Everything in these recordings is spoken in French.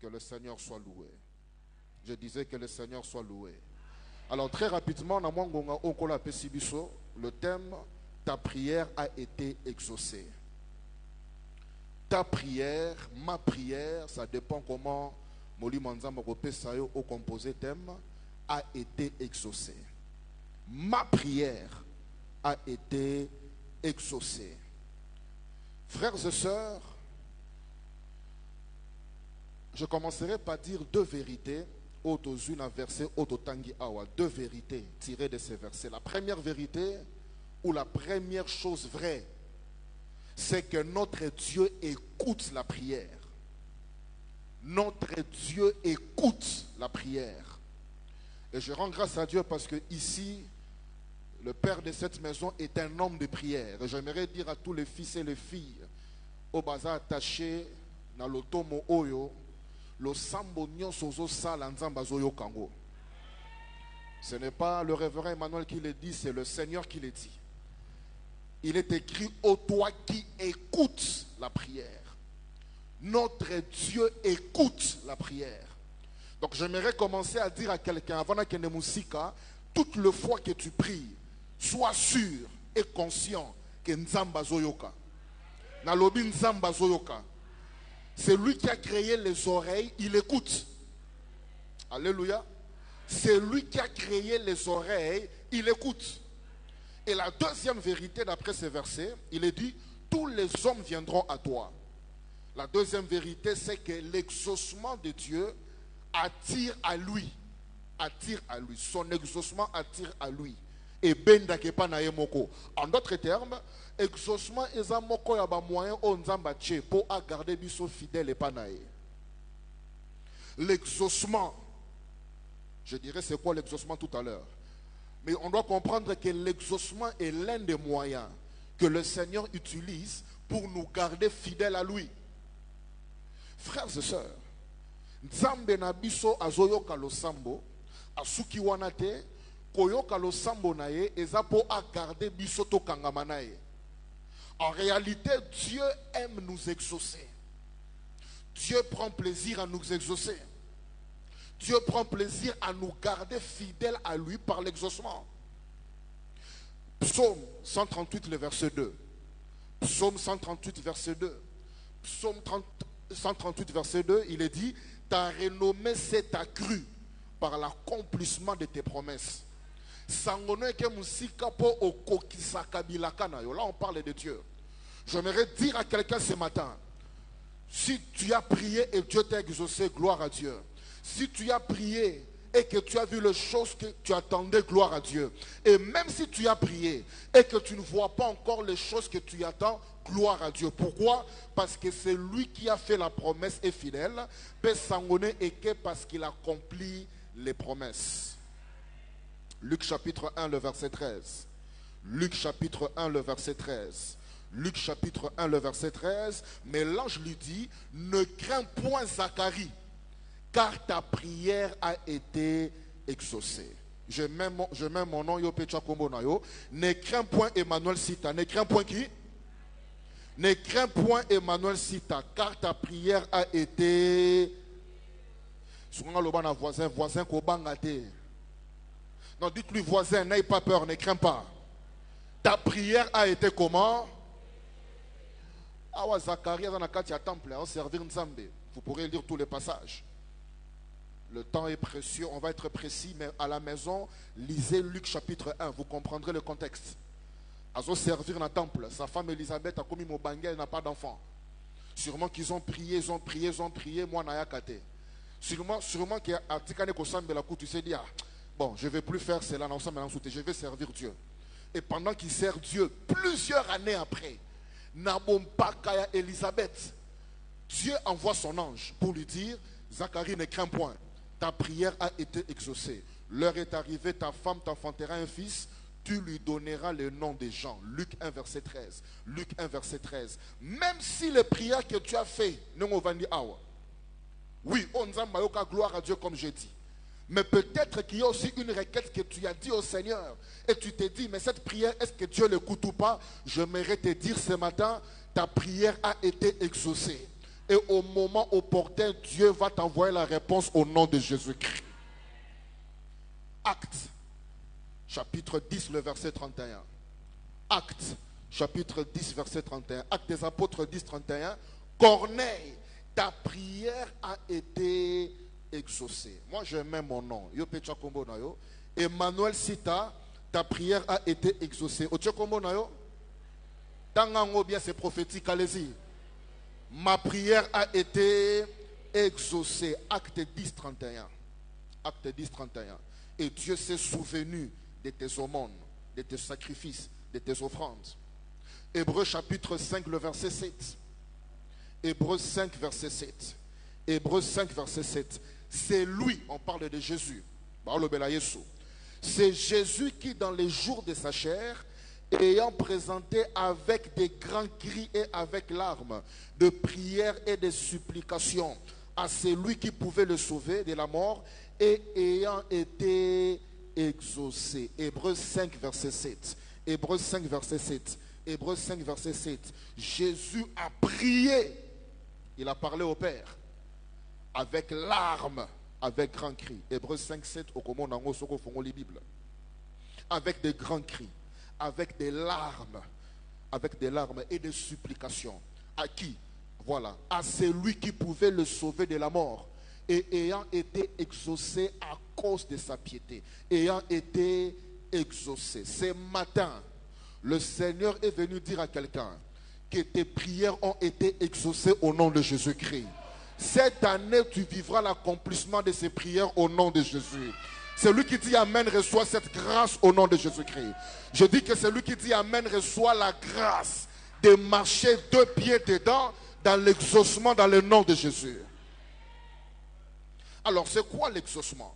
Que le Seigneur soit loué. Je disais que le Seigneur soit loué. Alors très rapidement, le thème, ta prière a été exaucée. Ta prière, ma prière, ça dépend comment Moli Manzamba Sayo au composé thème, a été exaucée. Ma prière a été exaucée. Frères et sœurs, je commencerai par dire deux vérités, deux vérités tirées de ces versets. La première vérité, ou la première chose vraie, c'est que notre Dieu écoute la prière. Notre Dieu écoute la prière. Et je rends grâce à Dieu parce que ici, le père de cette maison est un homme de prière. Et j'aimerais dire à tous les fils et les filles, au bazar attaché, dans l'automo oyo, le sambo nyon sozo sala nzamba zoyo kango. Ce n'est pas le révérend Emmanuel qui le dit, c'est le Seigneur qui le dit. Il est écrit, ô toi qui écoutes la prière. Notre Dieu écoute la prière. Donc j'aimerais commencer à dire à quelqu'un, avant que ne musika, toute le fois que tu pries, sois sûr et conscient que Nzamba Zoyoka. Nalobi Nzamba Zoyoka. C'est lui qui a créé les oreilles, il écoute. Alléluia. C'est lui qui a créé les oreilles, il écoute. Et la deuxième vérité d'après ces versets, il est dit, tous les hommes viendront à toi. La deuxième vérité, c'est que l'exaucement de Dieu attire à lui. Attire à lui. Son exaucement attire à lui. Et benda kepa na ye moko. En d'autres termes, exaucement eza moko ya ba moyen o nzamba tche pour garder biso fidèle et pa na ye. L'exaucement, je dirais c'est quoi l'exaucement tout à l'heure. Mais on doit comprendre que l'exaucement est l'un des moyens que le Seigneur utilise pour nous garder fidèles à lui. Frères et sœurs, Nzambe na biso azoyoka losambo, asuki wanate, koyoka losambo na ye, eza po a garder biso to kangama na ye. En réalité, Dieu aime nous exaucer. Dieu prend plaisir à nous exaucer. Dieu prend plaisir à nous garder fidèles à lui par l'exaucement. Psaume 138, le verset 2. Psaume 138, verset 2. Psaume 138, verset 2, il est dit, ta renommée s'est accrue par l'accomplissement de tes promesses. Là, on parle de Dieu. J'aimerais dire à quelqu'un ce matin, si tu as prié et Dieu t'a exaucé, gloire à Dieu. Si tu as prié et que tu as vu les choses que tu attendais, gloire à Dieu. Et même si tu as prié et que tu ne vois pas encore les choses que tu attends, gloire à Dieu. Pourquoi? Parce que c'est lui qui a fait la promesse et fidèle. Et que parce qu'il accomplit les promesses. Luc chapitre 1, le verset 13. Luc chapitre 1, le verset 13. Luc chapitre 1, le verset 13. Mais l'ange lui dit, ne crains point Zacharie, car ta prière a été exaucée. Je mets mon nom, yo pecha kombo na yo. Ne crains point Emmanuel Sita. Ne crains point qui? Ne crains point Emmanuel Sita, car ta prière a été. Souvent le ban voisin ko bangate. Non, dites-lui voisin, n'aie pas peur, ne crains pas. Ta prière a été comment? Awa Zacharie dans la katia temple, on servir Nzambe. Vous pourrez lire tous les passages. Le temps est précieux, on va être précis, mais à la maison, lisez Luc chapitre 1, vous comprendrez le contexte. Azo servir dans le temple, sa femme Elisabeth a commis Mobangé, elle n'a pas d'enfant. Sûrement qu'ils ont prié, moi n'a kate. Sûrement qu'il y a Artikane Kosambe la tu sais dire, bon, je ne vais plus faire cela, je vais servir Dieu. Et pendant qu'il sert Dieu, plusieurs années après, Nabompakaya Elisabeth, Dieu envoie son ange pour lui dire, Zacharie, ne crains point. Ta prière a été exaucée. L'heure est arrivée, ta femme t'enfantera un fils, tu lui donneras le nom de Jean. Luc 1, verset 13. Luc 1, verset 13. Même si les prières que tu as fait, oui, on a gloire à Dieu comme j'ai dit. Mais peut-être qu'il y a aussi une requête que tu as dit au Seigneur. Et tu t'es dit, mais cette prière, est-ce que Dieu l'écoute ou pas? J'aimerais te dire ce matin, ta prière a été exaucée. Et au moment opportun, Dieu va t'envoyer la réponse au nom de Jésus-Christ. Actes, chapitre 10, le verset 31. Actes, chapitre 10, verset 31. Actes des apôtres 10, 31. Corneille, ta prière a été exaucée. Moi, je mets mon nom. Yo Pecha Kombo na yo. Emmanuel Sita, ta prière a été exaucée. Oche Kombo na yo. Tangango bien, c'est prophétique, allez-y. Ma prière a été exaucée. Acte 10, 31. Acte 10, 31. Et Dieu s'est souvenu de tes aumônes, de tes sacrifices, de tes offrandes. Hébreux chapitre 5, le verset 7. Hébreux 5, verset 7. Hébreux 5, verset 7. C'est lui, on parle de Jésus. C'est Jésus qui, dans les jours de sa chair, ayant présenté avec des grands cris et avec larmes, de prières et de supplications à celui qui pouvait le sauver de la mort, et ayant été exaucé. Hébreux 5, verset 7. Hébreux 5, verset 7. Hébreux 5, verset 7. Jésus a prié. Il a parlé au Père avec larmes, avec grands cris. Hébreux 5, 7. Au commande en Osoko Fongoli Bible. Avec des grands cris, avec des larmes et des supplications. À qui? Voilà, à celui qui pouvait le sauver de la mort, et ayant été exaucé à cause de sa piété, ayant été exaucé. Ce matin, le Seigneur est venu dire à quelqu'un que tes prières ont été exaucées au nom de Jésus-Christ. Cette année, tu vivras l'accomplissement de ces prières au nom de Jésus. Celui qui dit Amen reçoit cette grâce au nom de Jésus-Christ. Je dis que celui qui dit Amen reçoit la grâce de marcher 2 pieds dedans dans l'exaucement dans le nom de Jésus. Alors, c'est quoi l'exaucement?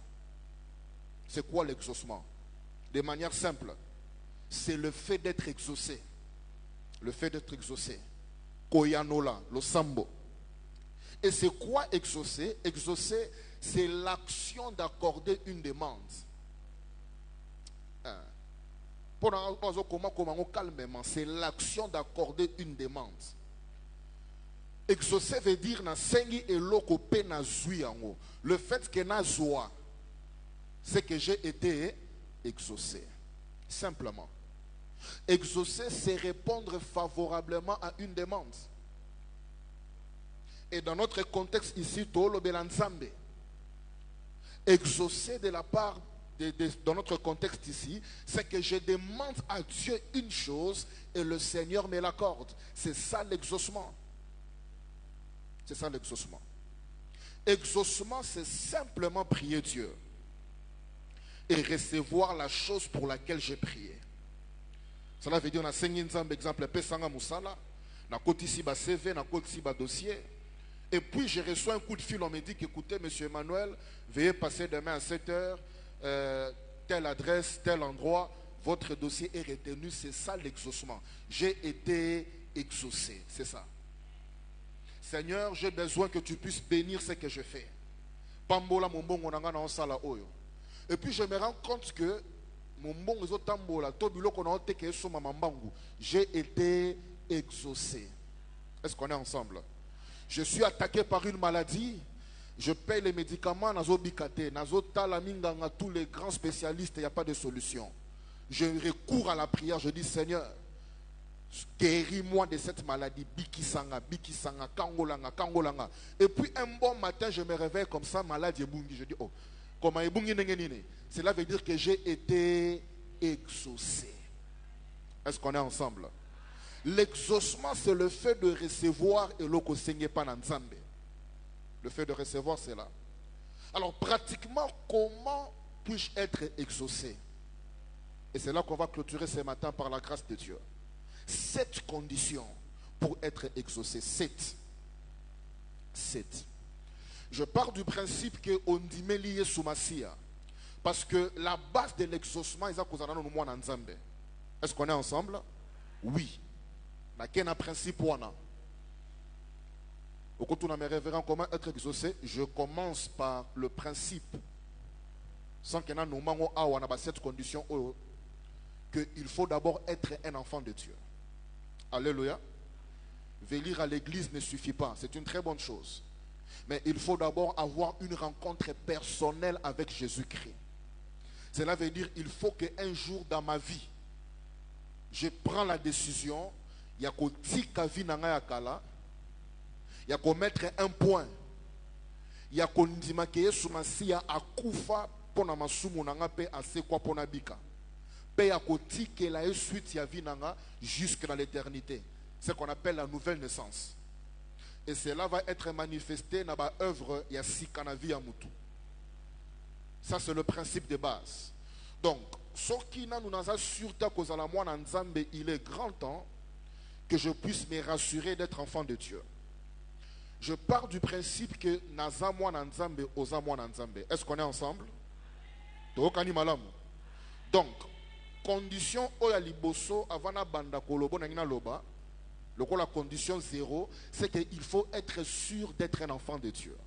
C'est quoi l'exaucement? De manière simple, c'est le fait d'être exaucé. Le fait d'être exaucé. Koyanola, le sambo. Et c'est quoi exaucer? Exaucer, c'est l'action d'accorder une demande. C'est l'action d'accorder une demande. Exaucer veut dire na sengi eloko pe na zui yango. Le fait que na zoa, c'est que j'ai été exaucé. Simplement. Exaucer, c'est répondre favorablement à une demande. Et dans notre contexte ici, Tolo Belanzambe, exaucer de la part dans notre contexte ici, c'est que je demande à Dieu une chose et le Seigneur me l'accorde. C'est ça l'exaucement. C'est ça l'exaucement. Exaucement, c'est simplement prier Dieu et recevoir la chose pour laquelle j'ai prié. Cela veut dire, on a 5 exemples, Pesanga Moussala, na côté ici bas CV, na côté ici bas dossier. Et puis je reçois un coup de fil, on me dit qu'écoutez, monsieur Emmanuel, veuillez passer demain à 7 heures, telle adresse, tel endroit, votre dossier est retenu. C'est ça l'exaucement. J'ai été exaucé, c'est ça. Seigneur, j'ai besoin que tu puisses bénir ce que je fais. Pambola mon bon on a sala oyo. Et puis je me rends compte que mon bon tambola tobilo qu'on a teke so mamambangu. J'ai été exaucé. Est-ce qu'on est ensemble? Je suis attaqué par une maladie. Je paye les médicaments, nazo bikate, nazo talaminganga, tous les grands spécialistes, il n'y a pas de solution. Je recours à la prière, je dis Seigneur, guéris-moi de cette maladie, bikisanga, bikisanga, kangolanga, kangolanga. Et puis un bon matin, je me réveille comme ça, malade ebungi. Je dis, oh, comment ebungi nengenine? Cela veut dire que j'ai été exaucé. Est-ce qu'on est ensemble? L'exaucement, c'est le fait de recevoir et l'oko senge pananzambe. Le fait de recevoir, c'est là. Alors, pratiquement, comment puis-je être exaucé? Et c'est là qu'on va clôturer ce matin par la grâce de Dieu. 7 conditions pour être exaucé. 7. Je pars du principe qu'on dit lié sous Massia. Parce que la base de l'exaucement, est-ce qu'on est ensemble? Oui. Il y a un principe. Au côté de mes révérends, comment être exaucé? Je commence par le principe. Sans qu'il y ait cette condition qu'il faut d'abord être un enfant de Dieu. Alléluia. Venir à l'église ne suffit pas, c'est une très bonne chose. Mais il faut d'abord avoir une rencontre personnelle avec Jésus-Christ. Cela veut dire qu'il faut qu'un jour dans ma vie, je prends la décision, il y a qu'au tika vie nanga ya kala, il y a qu'au mettre un point, il y a qu'au ndimakeye sumasiya akufa pona masumu nanga pe asekwa pona bika. Pe ya qu'au tika la suite ya vie nanga jusque dans l'éternité. C'est ce qu'on appelle la nouvelle naissance. Et cela va être manifesté dans l'œuvre Yasikana Viamutu. Ça, c'est le principe de base. Donc, ce qui nous assure que il est grand temps que je puisse me rassurer d'être enfant de Dieu. Je pars du principe que est-ce qu'on est ensemble? Donc, condition oyaliboso avant banda kolobo na loba. La condition zéro, c'est qu'il faut être sûr d'être un enfant de Dieu.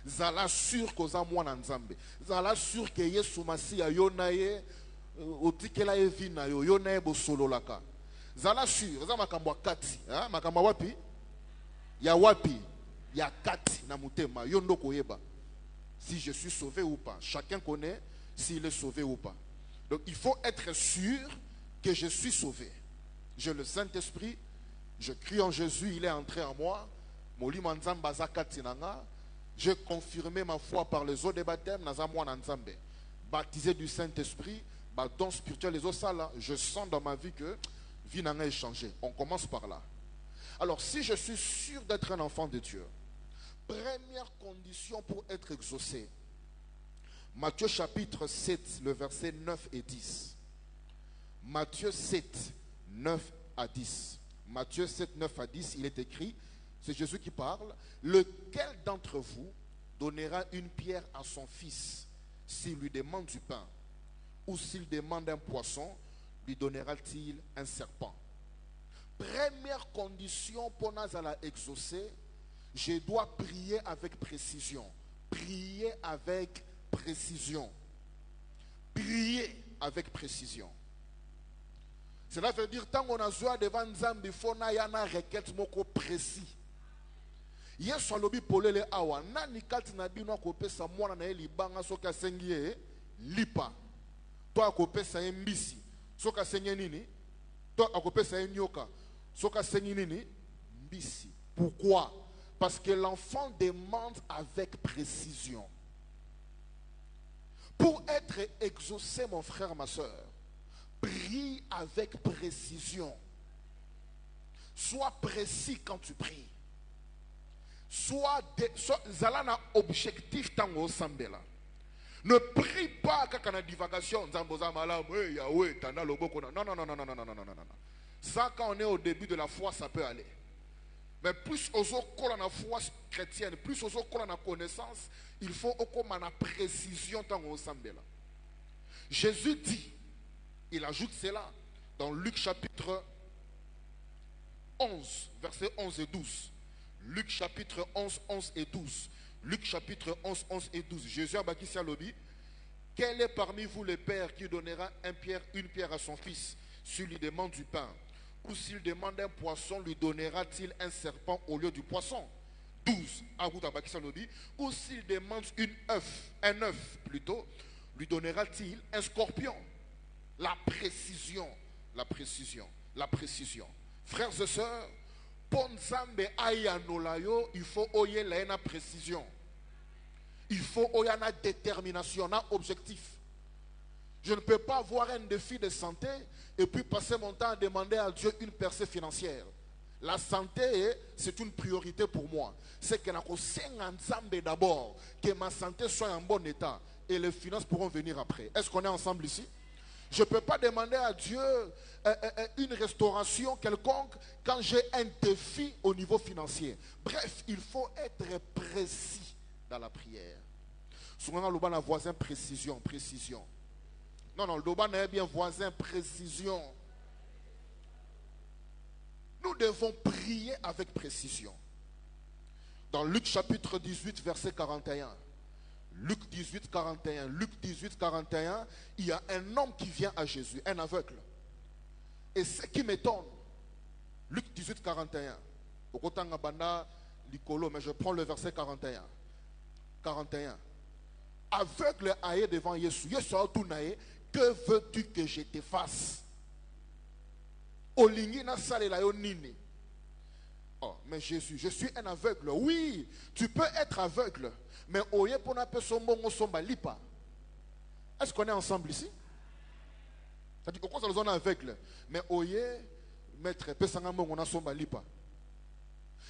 Zala sûr que moi nzambe. Zala sûr que Yesu Masiya yonaye otikela evina yonaye bosolo laka. Zala sûr, za makambo kati, hein, makambo wapi? Ya wapi? Ya kati na mutema yondo koyeba. Si je suis sauvé ou pas. Chacun connaît s'il est sauvé ou pas. Donc il faut être sûr que je suis sauvé. J'ai le Saint-Esprit, je crie en Jésus, il est entré en moi. J'ai confirmé ma foi par les eaux de baptême. Baptisé du Saint-Esprit, don spirituel, les eaux sales. Je sens dans ma vie que vie n'a pas changé. On commence par là. Alors, si je suis sûr d'être un enfant de Dieu, première condition pour être exaucé, Matthieu chapitre 7, le verset 9 et 10. Matthieu 7, 9 à 10. Matthieu 7, 9 à 10, il est écrit, c'est Jésus qui parle, lequel d'entre vous donnera une pierre à son fils s'il lui demande du pain, ou s'il demande un poisson, lui donnera-t-il un serpent? Première condition pour nous exaucer, je dois prier avec précision. Prier avec précision. Prier avec précision. Cela veut dire tant qu'on a joué devant Nzambi, il faut qu'il y ait une requête précis. Yesu alobi polele awa nani kati na bino akopesa mwana na ye libanga soki asengi ye lipa to akopesa ye mbisi soki asengi nini to akopesa ye nyoka soki asengi nini mbisi. Pourquoi? Parce que l'enfant demande avec précision. Pour être exaucé, mon frère, ma soeur, prie avec précision. Sois précis quand tu pries. Sois zalana objectif tango sambela. Ne prie pas quand on a divagation. Non. Ça, quand on est au début de la foi, ça peut aller. Mais plus on a la foi chrétienne, plus on a la connaissance, il faut qu'on ait la précision tango sambela. Jésus dit, il ajoute cela dans Luc chapitre 11, versets 11 et 12. Luc chapitre 11, 11 et 12. Luc chapitre 11, 11 et 12. Jésus a bâti sa lobby. Quel est parmi vous le père qui donnera une pierre à son fils s'il lui demande du pain? Ou s'il demande un poisson, lui donnera-t-il un serpent au lieu du poisson? 12. Ou s'il demande un œuf plutôt, lui donnera-t-il un scorpion? La précision, la précision, la précision. Frères et sœurs, il faut oyer la précision. Il faut oyer la détermination, un objectif. Je ne peux pas avoir un défi de santé et puis passer mon temps à demander à Dieu une percée financière. La santé, c'est une priorité pour moi. C'est que d'abord, que ma santé soit en bon état et les finances pourront venir après. Est-ce qu'on est ensemble ici? Je ne peux pas demander à Dieu une restauration quelconque quand j'ai un défi au niveau financier. Bref, il faut être précis dans la prière. Souvent, le ban voisin précision, précision. Non, le ban est bien voisin précision. Nous devons prier avec précision. Dans Luc chapitre 18, verset 41. Luc 18, 41. Luc 18, 41. Il y a un homme qui vient à Jésus, un aveugle. Et ce qui m'étonne, Luc 18, 41. Okotanga banda likolo, mais je prends le verset 41. 41. Aveugle aïe devant Yesu. Yesu a tout naïe. Que veux-tu que je te fasse? Olingi na sale la yo nini. Oh, mais Jésus, je suis un aveugle. Oui, tu peux être aveugle. Mais oye pour na personne mongo somba lipa. Est-ce qu'on est ensemble ici? C'est-à-dire qu'on est zone aveugle. Mais oye, maître, pesanga mongo na somba lipa.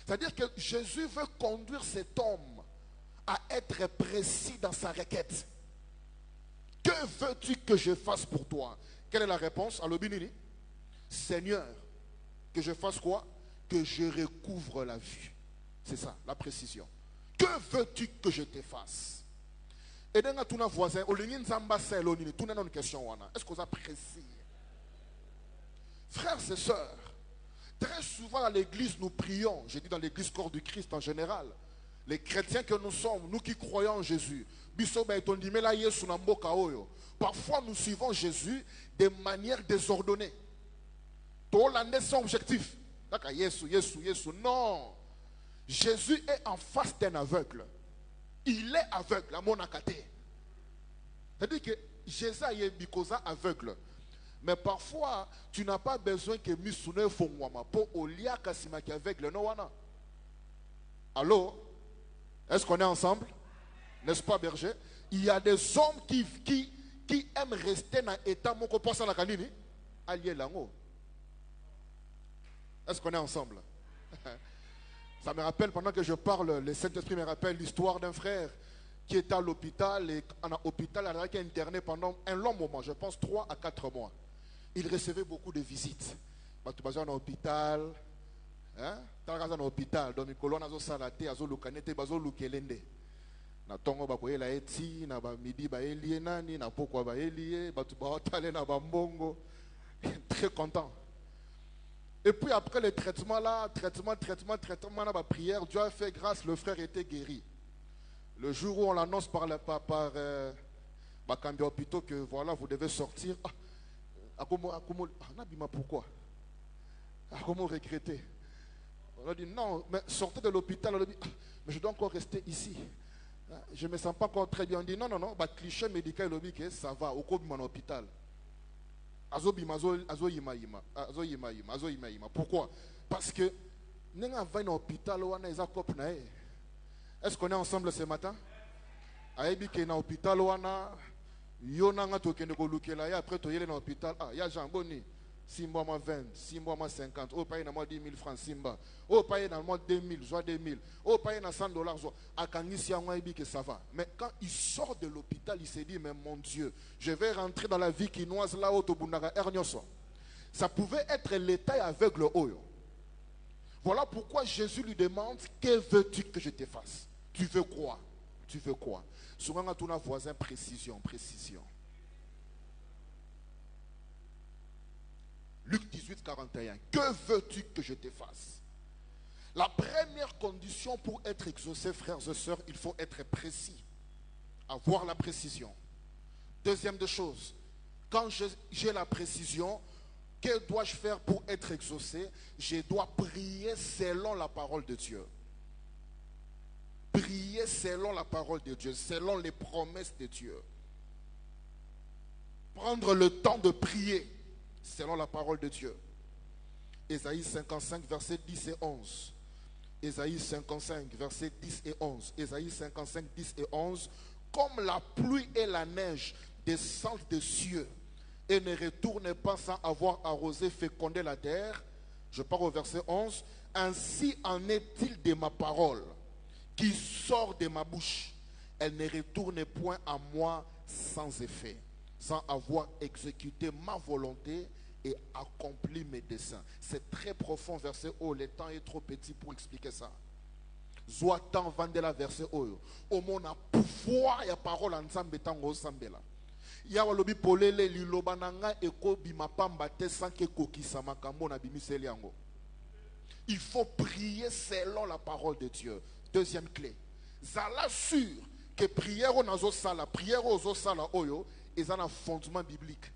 C'est-à-dire que Jésus veut conduire cet homme à être précis dans sa requête. Que veux-tu que je fasse pour toi? Quelle est la réponse? À l'obinini. Seigneur, que je fasse quoi? Que je recouvre la vue. C'est ça, la précision. Que veux-tu que je te fasse? Et dans ton voisin, une question. Est-ce qu'on a précis? Frères et sœurs, très souvent à l'église nous prions. J'ai dit dans l'église corps du Christ en général. Les chrétiens que nous sommes, nous qui croyons en Jésus. Parfois nous suivons Jésus de manière désordonnée. Tout l'année son objectif. Non. Jésus est en face d'un aveugle. Il est aveugle à mon akaté. C'est-à-dire que Jésus est aveugle. Mais parfois, tu n'as pas besoin que Misune Fongwama pour Olia Kasima qui est aveugle. Non, wana. Allô? Est-ce qu'on est ensemble? N'est-ce pas, berger? Il y a des hommes qui aiment rester dans l'état moko pour ça la kanini. Allié lango. Est-ce qu'on est ensemble? Ça me rappelle, pendant que je parle, le Saint-Esprit me rappelle l'histoire d'un frère qui était à l'hôpital et en hôpital, il a été interné pendant un long moment, je pense 3 à 4 mois. Il recevait beaucoup de visites. Tu vas en hôpital, hein? Tu vas en hôpital, donc il y a des salatés, des lukanete, des lukelende. Na tongo ba koyela eti na ba midi ba elie nani na pokwa ba elie ba tu ba otale na ba mbongo. Très content. Et puis après le traitement là, traitement là, bah, prière, Dieu a fait grâce, le frère était guéri. Le jour où on l'annonce par Cambia Hôpital que voilà, vous devez sortir. Pourquoi? Comment regretter? On a dit non, mais sortez de l'hôpital. On a dit, mais je dois encore rester ici. Je ne me sens pas encore très bien. On dit non, bah, cliché médical, il dit que ça va, au cours de mon hôpital. Pourquoi? Parce que est-ce qu'on est ensemble ce matin? Après tu es dans l'hôpital, il y a Jean Boni, 6 mois 20, 6 mois 50, oh paye dans moi 10 000 francs Simba, oh paye dans moi 2000, soit 2000, oh paye dans $100, que ça va. Mais quand il sort de l'hôpital, il s'est dit, mais mon Dieu, je vais rentrer dans la vie quinoise là, ça pouvait être l'état aveugle Oyo. Voilà pourquoi Jésus lui demande, que veux-tu que je te fasse? Tu veux quoi? Tu veux quoi? Souvent quand on a voisin, précision. Luc 18, 41. Que veux-tu que je te fasse? La première condition pour être exaucé, frères et sœurs, il faut être précis. Avoir la précision. Deuxième des choses, quand j'ai la précision, que dois-je faire pour être exaucé? Je dois prier selon la parole de Dieu. Prier selon la parole de Dieu, selon les promesses de Dieu. Prendre le temps de prier selon la parole de Ésaïe 55, versets 10 et 11. Ésaïe 55, versets 10 et 11. Ésaïe 55, 10 et 11. Comme la pluie et la neige descendent des cieux et ne retournent pas sans avoir arrosé, fécondé la terre. Je pars au verset 11. Ainsi en est-il de ma parole qui sort de ma bouche. Elle ne retourne point à moi sans effet, sans avoir exécuté ma volonté et accompli mes desseins. C'est très profond, verset haut. Le temps est trop petit pour expliquer ça. Zoatan vandela verset haut. Au monde a pouvoir et parole en Nzambe tango sambela. Ya walobi polele lilobananga eko bimapamba te sans que kokisa makambo na bimiseli yango. Il faut prier selon la parole de Dieu. Deuxième clé. Zala sûr que prière aux sala, prière aux sala oyo, est un fondement biblique.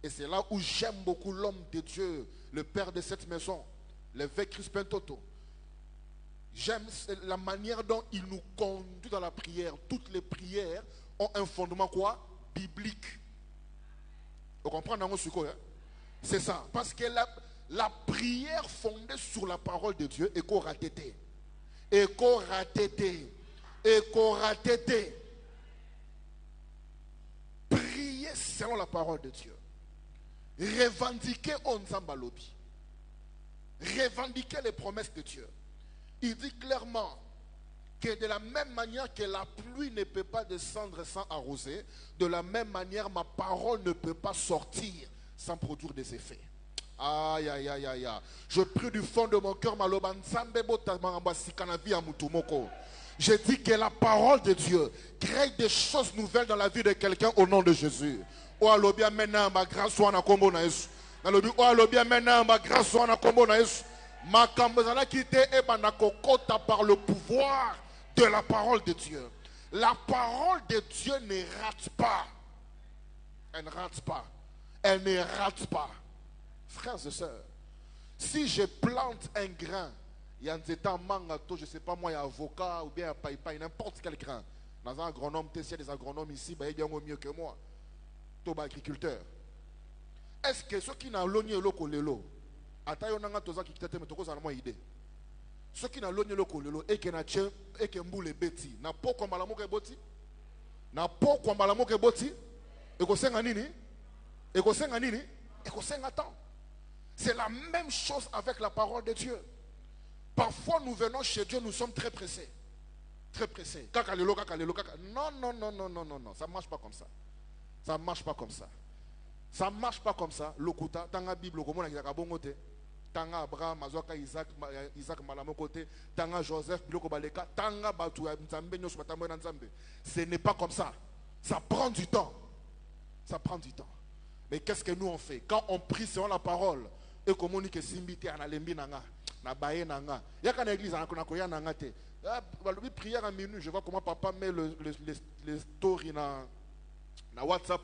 Et c'est là où j'aime beaucoup l'homme de Dieu, le père de cette maison, l'évêque Crispin Toto. J'aime la manière dont il nous conduit dans la prière. Toutes les prières ont un fondement quoi? Biblique. Vous comprenez, hein? C'est ça. Parce que la prière fondée sur la parole de Dieu est coratété. Et coratété. Et coratété. Prier selon la parole de Dieu. Revendiquer Onzamba Lobi. Revendiquer les promesses de Dieu. Il dit clairement que de la même manière que la pluie ne peut pas descendre sans arroser, de la même manière ma parole ne peut pas sortir sans produire des effets. Aïe, aïe, aïe, aïe, aïe. Je prie du fond de mon cœur, je dis que la parole de Dieu crée des choses nouvelles dans la vie de quelqu'un au nom de Jésus. Oh, alobia maintenant ma grâce soit na kombo na Yesu. Oh, alobia maintenant ma grâce soit na kombo na Yesu. Ma kambazana quitté et banakokota par le pouvoir de la parole de Dieu. La parole de Dieu ne rate pas. Elle ne rate pas. Elle ne rate pas. Frères et sœurs, si je plante un grain, il y a un mangato, je ne sais pas moi, il y a avocat ou bien un païpaï, n'importe quel grain. Dans un agronome, il y a des agronomes ici, il y a mieux que moi. Tout agriculteur. Est-ce que ceux qui n'ont l'ogné loko lelo, atayo nanga toza ki kitete metoko za na idée. Ceux qui n'ont l'ogné loko lelo et que na tche et que mbule beti, na poko malamo ke boti, na poko malamo ke boti, et ko senga nini, et ko senga nini, et ko senga temps. C'est la même chose avec la parole de Dieu. Parfois nous venons chez Dieu, nous sommes très pressés. Très pressés. Kakalelo, kakalelo, kakalelo. Non, non, non, non, non, non, non. Ça ne marche pas comme ça. Ça ne marche pas comme ça. Ça ne marche pas comme ça. Lokuta, tanga Bible, comme on a dit, tanga Abraham, Mazoka, Isaac Malamo côté, tanga Joseph, Biloko Baleka, tanga Batu, Nzambe, Nyosmatambo, Nzambe. Ce n'est pas comme ça. Ça prend du temps. Ça prend du temps. Mais qu'est-ce que nous on fait? Quand on prie selon la parole, et comme on dit que Simbiti, Analembi Nanga, Nabaye Nanga, il y a qu'une église, Anakoya Nanga te. Prière en minute, je vois comment papa met les stories dans WhatsApp.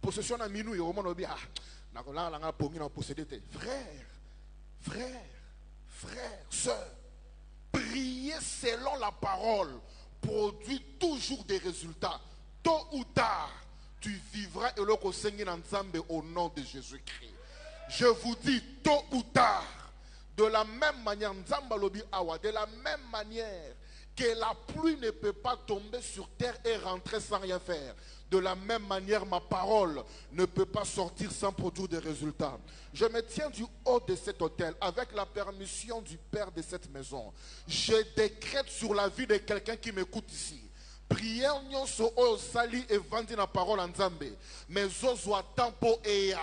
Possession en minute, il y a un moment où il y a un possédé. Frère, sœur, prier selon la parole produit toujours des résultats. Tôt ou tard, tu vivras et le Seigneur ensemble au nom de Jésus-Christ. Je vous dis, tôt ou tard, de la même manière, de la même manière que la pluie ne peut pas tomber sur terre et rentrer sans rien faire, de la même manière, ma parole ne peut pas sortir sans produire des résultats. Je me tiens du haut de cet autel, avec la permission du Père de cette maison. Je décrète sur la vie de quelqu'un qui m'écoute ici. Prière nyonso o sali et vendi la parole en Zambé. Mais ozo tempo eya.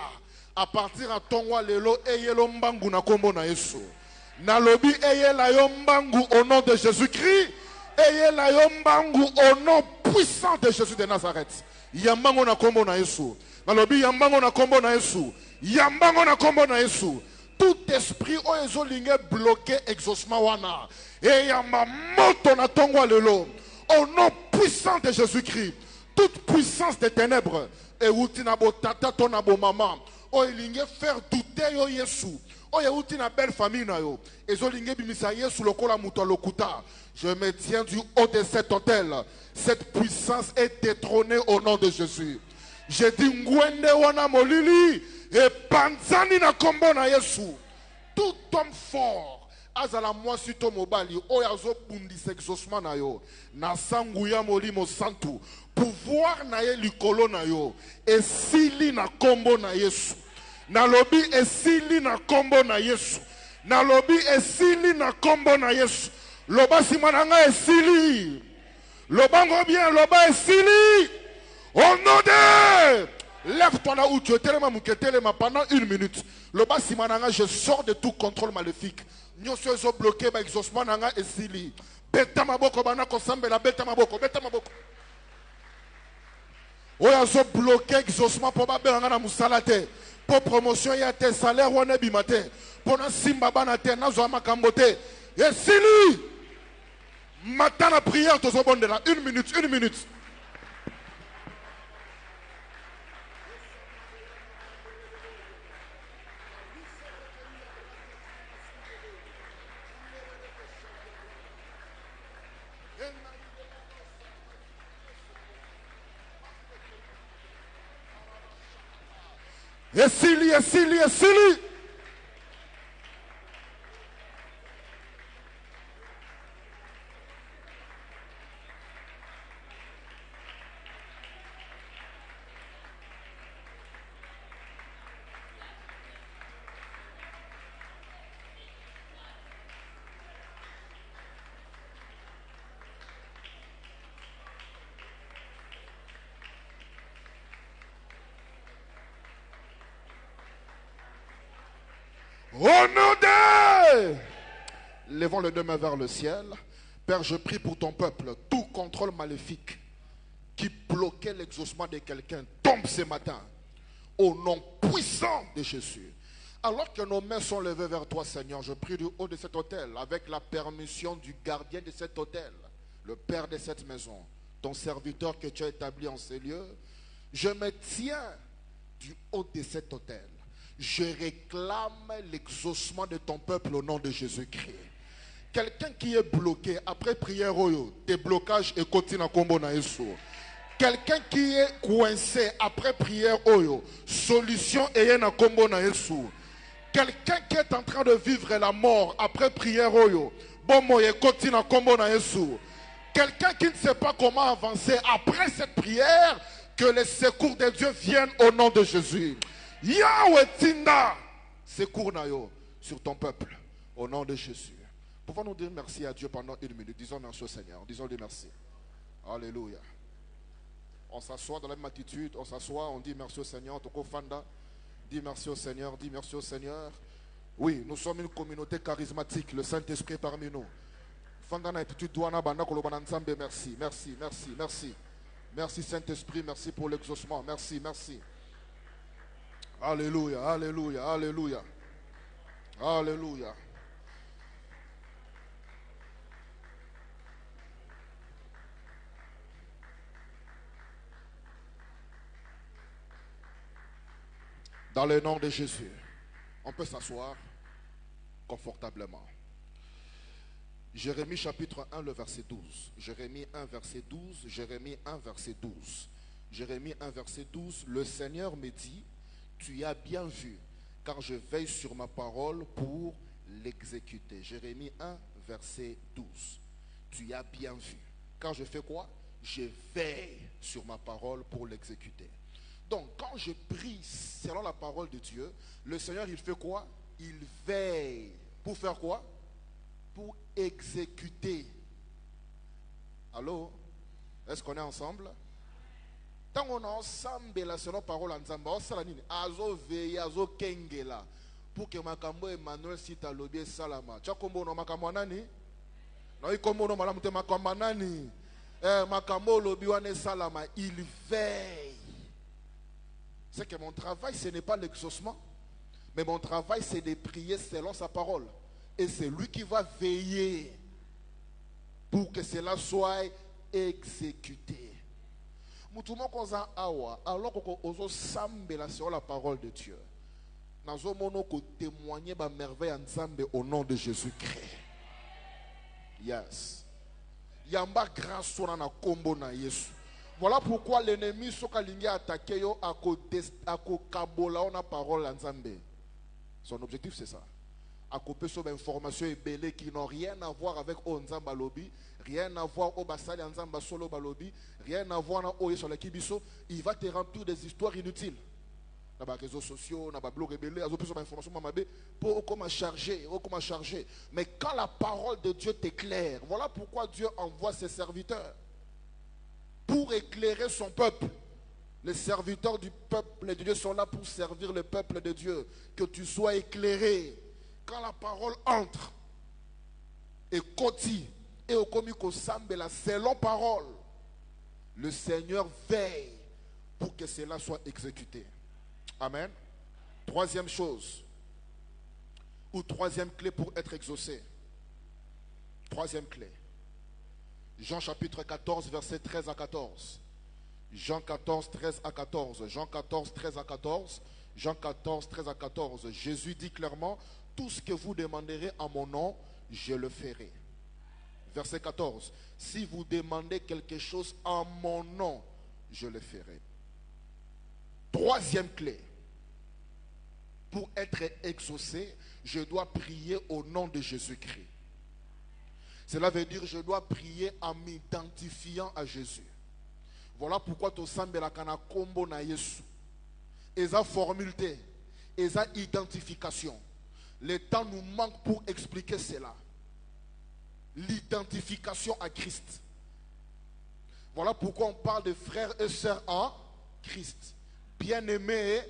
À partir à Tongwa lelo eyelo mbangu na kombo na Yesu. Nalobi eyela yo mbangu au nom de Jésus-Christ. Eyela yo mbangu au nom puissant de Jésus de Nazareth. Yambango na kombo na Yesu. Nalobi yambango na kombo na Yesu. Yambango na kombo na Yesu. Tout esprit o ezolinge bloqué exaucement wana. Et yamba moto na Tongwa lelo. Au nom puissant de Jésus-Christ, toute puissance des ténèbres, et outinabo tata tonabo maman, o elinge faire douter yo Yesu, o yauti na belle famille na yo, et zolinge bimisa Yesu lokola muto lokuta. Je me tiens du haut de cet autel, cette puissance est détrônée au nom de Jésus. Je dis ngwende wana molili, et panzani na kombo na Yesu, tout homme fort. Azala mwasi to mobali oyazo bundi exaucement na yo na sangu ya molimo santu pouvoir na ye likolo na yo esili na kombo na Yesu na lobi esili na kombo na Yesu na lobi esili na kombo na Yesu loba simananga esili lobango bien loba esili au nom de lève-toi là où tu es tellement mouketelema pendant 1 minute loba simananga je sors de tout contrôle maléfique. Nous sommes bloqués par exaucement nanga esili. Beta maboko bana kosambela beta maboko. Oya zo bloqué exaucement pour babela na musalate. Pour promotion ya te salaire wana bimate. Pour na simba bana te na zo makambote. Esili. Matin la prière tozo bondela 1 minute, 1 minute. Esili, esili, esili. Au nom de... Levons les deux mains vers le ciel. Père, je prie pour ton peuple. Tout contrôle maléfique qui bloquait l'exaucement de quelqu'un tombe ce matin. Au nom puissant de Jésus. Alors que nos mains sont levées vers toi, Seigneur, je prie du haut de cet autel, avec la permission du gardien de cet autel, le Père de cette maison, ton serviteur que tu as établi en ces lieux, je me tiens du haut de cet autel. Je réclame l'exaucement de ton peuple au nom de Jésus-Christ. Quelqu'un qui est bloqué, après prière, tes blocages et continue à combo na Yesu. Quelqu'un qui est coincé, après prière, solution et na combo na Yesu. Quelqu'un qui est en train de vivre la mort, après prière, bon et continue à combo na Yesu. Quelqu'un qui ne sait pas comment avancer, après cette prière, que les secours de Dieu viennent au nom de Jésus. Yahweh Tinda, secours nayo sur ton peuple, au nom de Jésus. Pouvons-nous dire merci à Dieu pendant une minute? Disons merci au Seigneur, disons-lui merci. Alléluia. On s'assoit dans la même attitude, on s'assoit, on dit merci au Seigneur. Toko Fanda, dis merci au Seigneur, dis merci au Seigneur. Oui, nous sommes une communauté charismatique, le Saint-Esprit est parmi nous. Fanda na attitude douana banda kolobana nzambe, merci, merci, merci, merci. Merci Saint-Esprit, merci pour l'exaucement, merci, merci. Alléluia, alléluia, alléluia. Alléluia. Dans le nom de Jésus, on peut s'asseoir confortablement. Jérémie chapitre 1, le verset 12. Jérémie 1, verset 12. Jérémie 1, verset 12. Jérémie 1, verset 12. Le Seigneur me dit, tu as bien vu, car je veille sur ma parole pour l'exécuter. Jérémie 1, verset 12. Tu as bien vu. Car je fais quoi? Je veille sur ma parole pour l'exécuter. Donc, quand je prie selon la parole de Dieu, le Seigneur, il fait quoi? Il veille. Pour faire quoi? Pour exécuter. Allô? Est-ce qu'on est ensemble? Tant qu'on est ensemble, la selon parole en Zamba, on sait nini? Azo veille, azo kengela. Pour que makambo Emmanuel sita lobie salama. Tu as kombo no makambo nani? Non, il kombo no malamu te makambo nani? Makambo lobie wane salama. Il veille. C'est que mon travail, ce n'est pas l'exaucement, mais mon travail, c'est de prier selon sa parole. Et c'est lui qui va veiller pour que cela soit exécuté. Alors qu'on s'embelle sur la parole de Dieu, nous avons témoigné de merveille ensemble au nom de Jésus-Christ. Yes. Yamba grâce sur na combo na Yesu. Voilà pourquoi l'ennemi sokalingi attaqué yo ako kabola on a parole en Zambé. Son objectif c'est ça. Accoper sur information et belé qui n'ont rien à voir avec Onzamba Lobby, rien à voir au Basali Onzamba Solo Balobi, rien à voir na Oye sur la Kibiso, il va te remplir des histoires inutiles. Dans les réseaux sociaux, dans les blogs rebelles, ils ont plus d'informations pour comment charger, Mais quand la parole de Dieu t'éclaire, voilà pourquoi Dieu envoie ses serviteurs. Pour éclairer son peuple. Les serviteurs du peuple de Dieu sont là pour servir le peuple de Dieu. Que tu sois éclairé. Quand la parole entre et cotille et au comico sambela selon parole, le Seigneur veille pour que cela soit exécuté. Amen. Troisième chose, ou troisième clé pour être exaucé. Troisième clé. Jean chapitre 14, verset 13 à 14. Jean 14, 13 à 14. Jean 14, 13 à 14. Jean 14, 13 à 14. Jésus dit clairement, tout ce que vous demanderez en mon nom, je le ferai. Verset 14. Si vous demandez quelque chose en mon nom, je le ferai. Troisième clé. pour être exaucé, je dois prier au nom de Jésus-Christ. Cela veut dire que je dois prier en m'identifiant à Jésus. Voilà pourquoi tu sembles la kana kombo na Yesu. Esa formule, esa identification. Le temps nous manque pour expliquer cela. L'identification à Christ. Voilà pourquoi on parle de frères et sœurs en Christ. Bien-aimés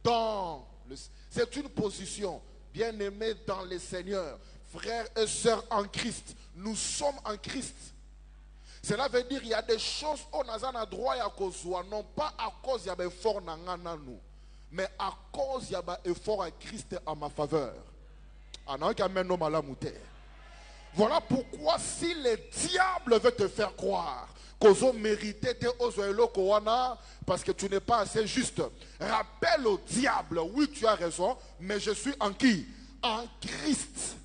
dans le... C'est une position. Bien-aimés dans le Seigneur. Frères et sœurs en Christ. Nous sommes en Christ. Cela veut dire qu'il y a des choses où nous avons droit à cause, non pas à cause de l'effort nous, mais à cause de l'effort à Christ en ma faveur. Voilà pourquoi si le diable veut te faire croire que tu mérites parce que tu n'es pas assez juste, rappelle au diable, oui tu as raison, mais je suis en qui? En Christ.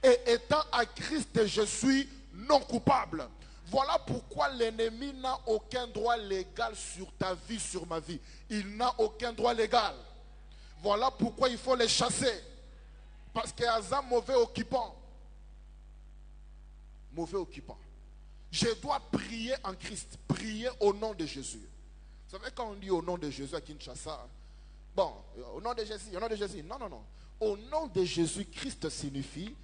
Et étant en Christ, je suis non coupable. Voilà pourquoi l'ennemi n'a aucun droit légal sur ta vie, sur ma vie. Il n'a aucun droit légal. Voilà pourquoi il faut les chasser. Parce qu'il y a un mauvais occupant. Mauvais occupant. Je dois prier en Christ. Prier au nom de Jésus. Vous savez quand on dit au nom de Jésus à Kinshasa, bon, au nom de Jésus, au nom de Jésus. Non, non, non. Au nom de Jésus, Christ signifie,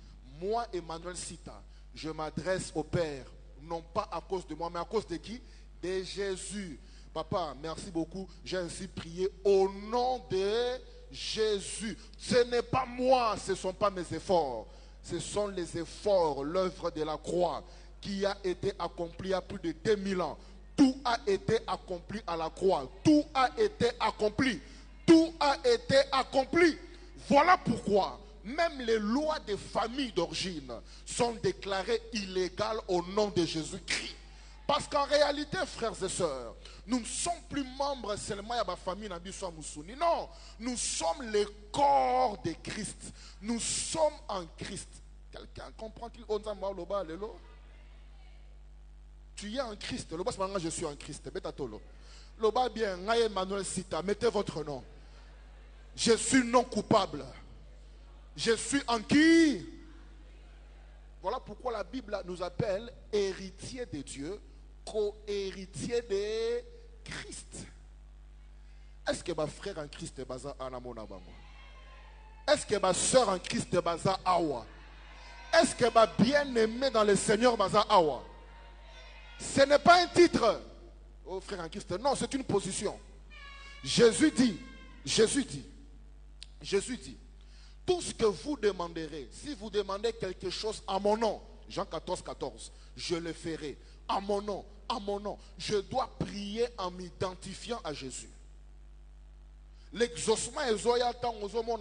moi, Emmanuel Sita, je m'adresse au Père. Non pas à cause de moi, mais à cause de qui? De Jésus. Papa, merci beaucoup. J'ai ainsi prié au nom de Jésus. Ce n'est pas moi, ce ne sont pas mes efforts. Ce sont les efforts, l'œuvre de la croix qui a été accomplie il y a plus de 2000 ans. Tout a été accompli à la croix. Tout a été accompli. Tout a été accompli. Voilà pourquoi même les lois des familles d'origine sont déclarées illégales au nom de Jésus-Christ. Parce qu'en réalité, frères et sœurs, nous ne sommes plus membres seulement de la famille Nabiso Moussouni. Non, nous sommes le corps de Christ. Nous sommes en Christ. Quelqu'un comprend-il? Tu es en Christ. Le boss, je suis en Christ. Le bas bien, Emmanuel Sita, mettez votre nom. Je suis non coupable. Je suis en qui? Voilà pourquoi la Bible nous appelle héritiers de Dieu, co-héritiers de Christ. Est-ce que ma frère en Christ est basé en Amona Bango? Est-ce que ma soeur en Christ est basée à Awa? Est-ce que ma bien-aimée dans le Seigneur est basée à Awa? Ce n'est pas un titre. Oh frère en Christ, non, c'est une position. Jésus dit, tout ce que vous demanderez, si vous demandez quelque chose à mon nom, Jean 14, 14, je le ferai. À mon nom, à mon nom. Je dois prier en m'identifiant à Jésus. L'exaucement est zoyatan aux hommes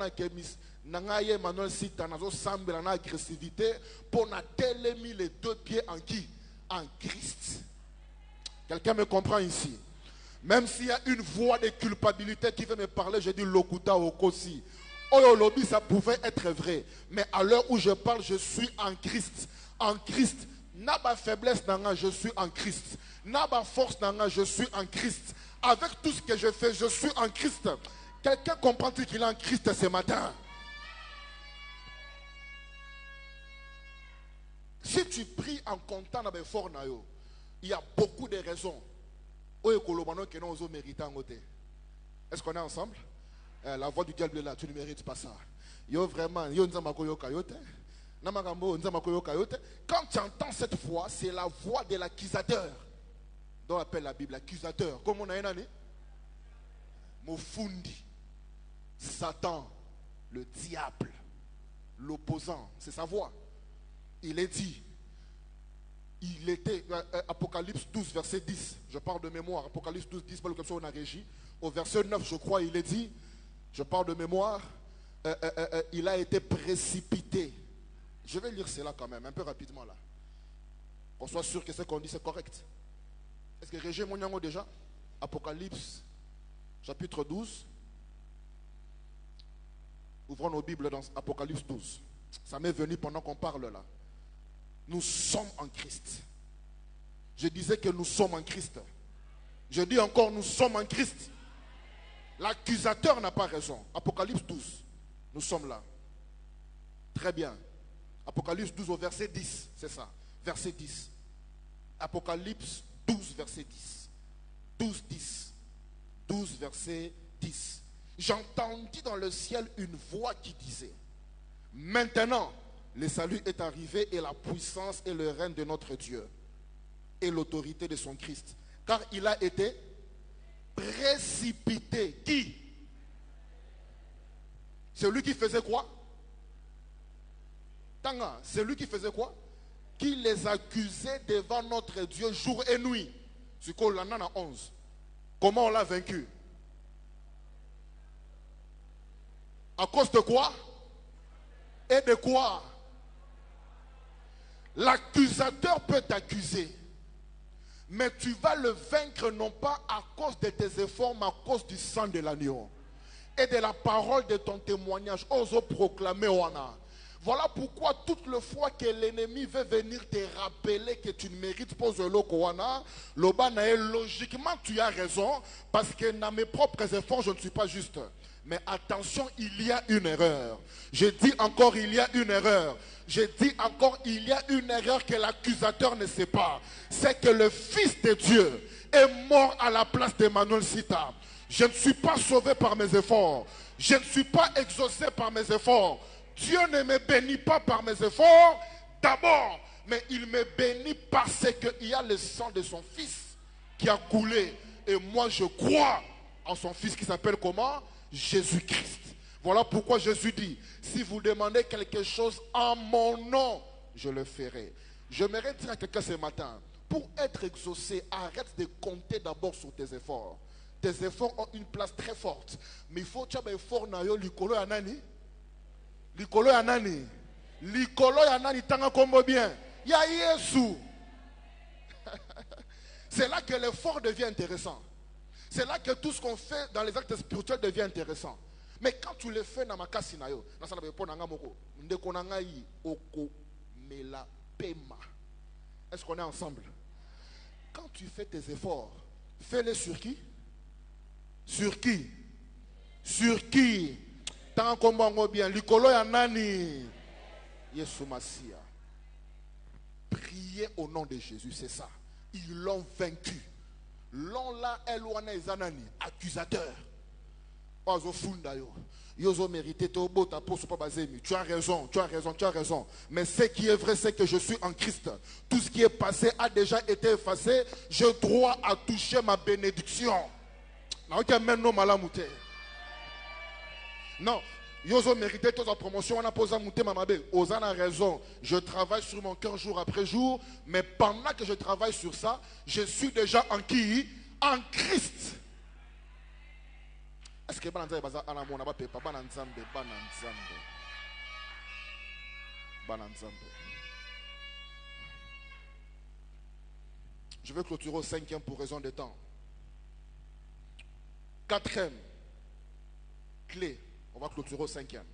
nangaye Emmanuel Sita nazo semble en agressivité pour na mis les deux pieds en qui? En Christ. Quelqu'un me comprend ici? Même s'il y a une voix de culpabilité qui veut me parler, je dis lokuta okosi. Oh lobby, ça pouvait être vrai. Mais à l'heure où je parle, je suis en Christ. En Christ. N'a pas faiblesse nanga, je suis en Christ. N'a pas force nanga, je suis en Christ. Avec tout ce que je fais, je suis en Christ. Quelqu'un comprend-il qu'il est en Christ ce matin? Si tu pries en comptant dans l'effort, il y a beaucoup de raisons. Est-ce qu'on est ensemble? La voix du diable est là, tu ne mérites pas ça. Yo vraiment, quand tu entends cette voix, c'est la voix de l'accusateur. Dont on appelle la Bible l'accusateur. Comme on a un année, Mofundi, Satan, le diable, l'opposant, c'est sa voix. Il est dit, il était, Apocalypse 12, verset 10, je parle de mémoire, Apocalypse 12, 10, comme ça on a régi. Au verset 9, je crois, il est dit, je parle de mémoire, il a été précipité. Je vais lire cela quand même, un peu rapidement là. Qu'on soit sûr que ce qu'on dit c'est correct. Est-ce que Régé Monyango déjà? Apocalypse, chapitre 12. Ouvrons nos Bibles dans Apocalypse 12. Ça m'est venu pendant qu'on parle là. Nous sommes en Christ. Je disais que nous sommes en Christ. Je dis encore, nous sommes en Christ. L'accusateur n'a pas raison. Apocalypse 12. Nous sommes là. Très bien. Apocalypse 12 au verset 10. C'est ça. Verset 10. Apocalypse 12, verset 10. 12, 10. 12, verset 10. J'entendis dans le ciel une voix qui disait: maintenant, le salut est arrivé et la puissance et le règne de notre Dieu et l'autorité de son Christ. Car il a été précipité. Qui? Celui qui faisait quoi? Tanga, celui qui faisait quoi? Qui les accusait devant notre Dieu jour et nuit. C'est qu'on l'en a 11. Comment on l'a vaincu? À cause de quoi? Et de quoi? L'accusateur peut t'accuser, mais tu vas le vaincre non pas à cause de tes efforts, mais à cause du sang de l'agneau et de la parole de ton témoignage. Ose proclamer Wana. Voilà pourquoi toute le fois que l'ennemi veut venir te rappeler que tu ne mérites pas le Kowana, logiquement tu as raison, parce que dans mes propres efforts je ne suis pas juste. Mais attention, il y a une erreur. Je dis encore, il y a une erreur. Je dis encore, il y a une erreur que l'accusateur ne sait pas. C'est que le Fils de Dieu est mort à la place d'Emmanuel Sita. Je ne suis pas sauvé par mes efforts. Je ne suis pas exaucé par mes efforts. Dieu ne me bénit pas par mes efforts d'abord, mais il me bénit parce qu'il y a le sang de son Fils qui a coulé. Et moi je crois en son Fils qui s'appelle comment? Jésus-Christ. Voilà pourquoi Jésus dit: si vous demandez quelque chose en mon nom, je le ferai. J'aimerais dire à quelqu'un ce matin: pour être exaucé, arrête de compter d'abord sur tes efforts. Tes efforts ont une place très forte, mais il faut que tu aies un effort. Likolo ya nani? Likolo ya nani? Likolo ya nani? Tanga kombo bien. Ya Yesu. C'est là que l'effort devient intéressant. C'est là que tout ce qu'on fait dans les actes spirituels devient intéressant. Mais quand tu le fais dans ma casinayo, est-ce qu'on est ensemble? Quand tu fais tes efforts, fais-les sur qui? Sur qui? Sur qui? Tant qu'on bien, Likolo ya nani? Yesu Masia. Priez au nom de Jésus, c'est ça. Ils l'ont vaincu. L'on l'a éloigné, zanani, accusateur. Tu as raison, tu as raison, tu as raison. Mais ce qui est vrai, c'est que je suis en Christ. Tout ce qui est passé a déjà été effacé. J'ai droit à toucher ma bénédiction. Non. Yozo mérité toute la promotion, on a posé mouté mamabe. Ozan a raison. Je travaille sur mon cœur jour après jour, mais pendant que je travaille sur ça, je suis déjà en qui? En Christ. Est-ce que Bananza baza anamona ba pepa bananzambe bananzambe bananzambe. Je vais clôturer au 5e pour raison de temps. 4e clé. On va clôturer au 5e.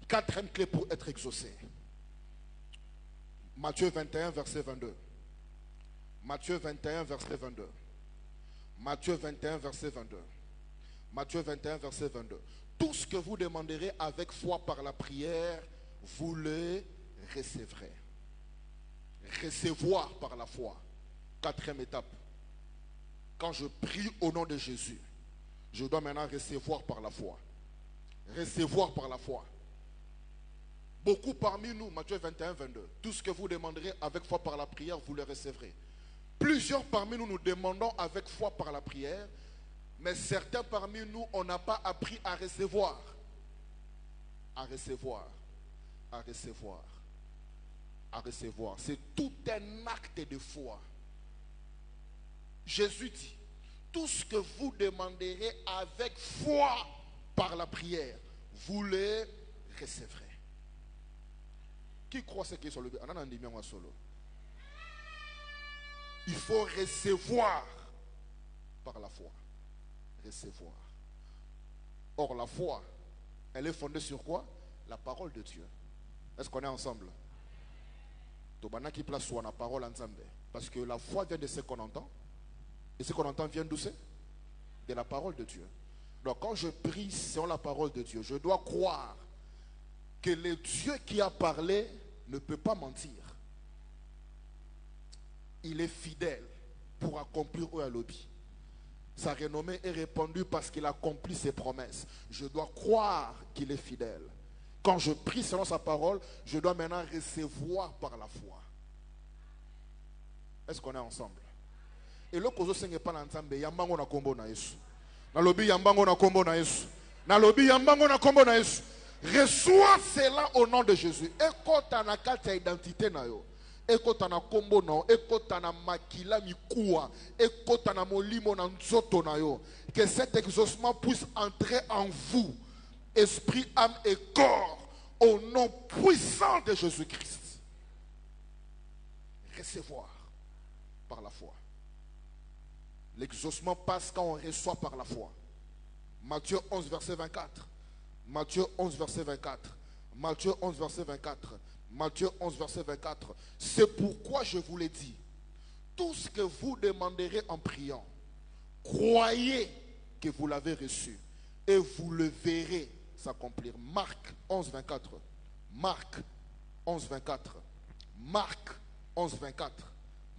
4e clé pour être exaucé. Matthieu 21, verset 22. Matthieu 21, verset 22. Matthieu 21, verset 22. Matthieu 21, verset 22. Tout ce que vous demanderez avec foi par la prière, vous le recevrez. Recevoir par la foi. 4e étape. Quand je prie au nom de Jésus, je dois maintenant recevoir par la foi. Recevoir par la foi. Beaucoup parmi nous, Matthieu 21, 22, tout ce que vous demanderez avec foi par la prière, vous le recevrez. Plusieurs parmi nous, nous demandons avec foi par la prière, mais certains parmi nous, on n'a pas appris à recevoir. À recevoir. À recevoir. À recevoir. C'est tout un acte de foi. Jésus dit, tout ce que vous demanderez avec foi par la prière, vous le recevrez. Qui croit ce qui est sur le solo? Il faut recevoir par la foi. Recevoir. Or, la foi, elle est fondée sur quoi? La parole de Dieu. Est-ce qu'on est ensemble? Tobana qui place sur la parole ensemble. Parce que la foi vient de ce qu'on entend. Et ce qu'on entend vient d'où c'est? De la parole de Dieu. Donc quand je prie selon la parole de Dieu, je dois croire que le Dieu qui a parlé ne peut pas mentir. Il est fidèle pour accomplir au lobby. Sa renommée est répandue parce qu'il accomplit ses promesses. Je dois croire qu'il est fidèle. Quand je prie selon sa parole, je dois maintenant recevoir par la foi. Est-ce qu'on est ensemble? Et le kozo senge pa na nzambe yambango na kombo na Yesu. Na lobi yambango na kombo na Yesu. Na lobi yambango na kombo na Yesu. Reçois cela au nom de Jésus. Ekota na kati ya identité na yo. Ekota na kombo na yo. Ekota na makila mikuwa. Ekota na molimo na nzoto na yo. Que cet exaucement puisse entrer en vous. Esprit, âme et corps. Au nom puissant de Jésus-Christ. Recevoir par la foi. L'exaucement passe quand on reçoit par la foi. Matthieu 11, verset 24. Matthieu 11, verset 24. Matthieu 11, verset 24. Matthieu 11, verset 24. C'est pourquoi je vous l'ai dit. Tout ce que vous demanderez en priant, croyez que vous l'avez reçu et vous le verrez s'accomplir. Marc 11, 24. Marc 11, 24. Marc 11, 24.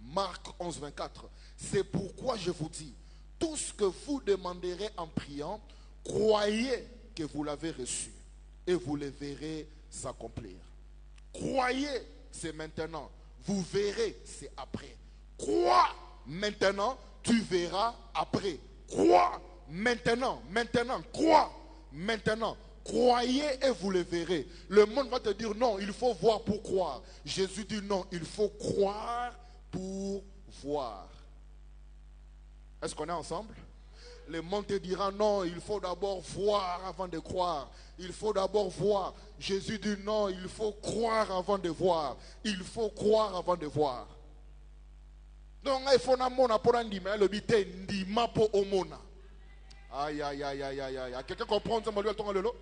Marc 11, 24. C'est pourquoi je vous dis, tout ce que vous demanderez en priant, croyez que vous l'avez reçu et vous le verrez s'accomplir. Croyez, c'est maintenant. Vous verrez, c'est après. Crois maintenant, tu verras après. Crois maintenant, crois maintenant. Croyez et vous le verrez. Le monde va te dire non, il faut voir pour croire. Jésus dit non, il faut croire pour voir. Est-ce qu'on est ensemble? Le monde te dira non, il faut d'abord voir avant de croire. Il faut d'abord voir. Jésus dit non, il faut croire avant de voir. Il faut croire avant de voir. Donc il faut namona pour ndima le bité ndima pour omona. Aïe aïe aïe aïe aïe aïe. Quelqu'un comprend ça malgré ton lelo?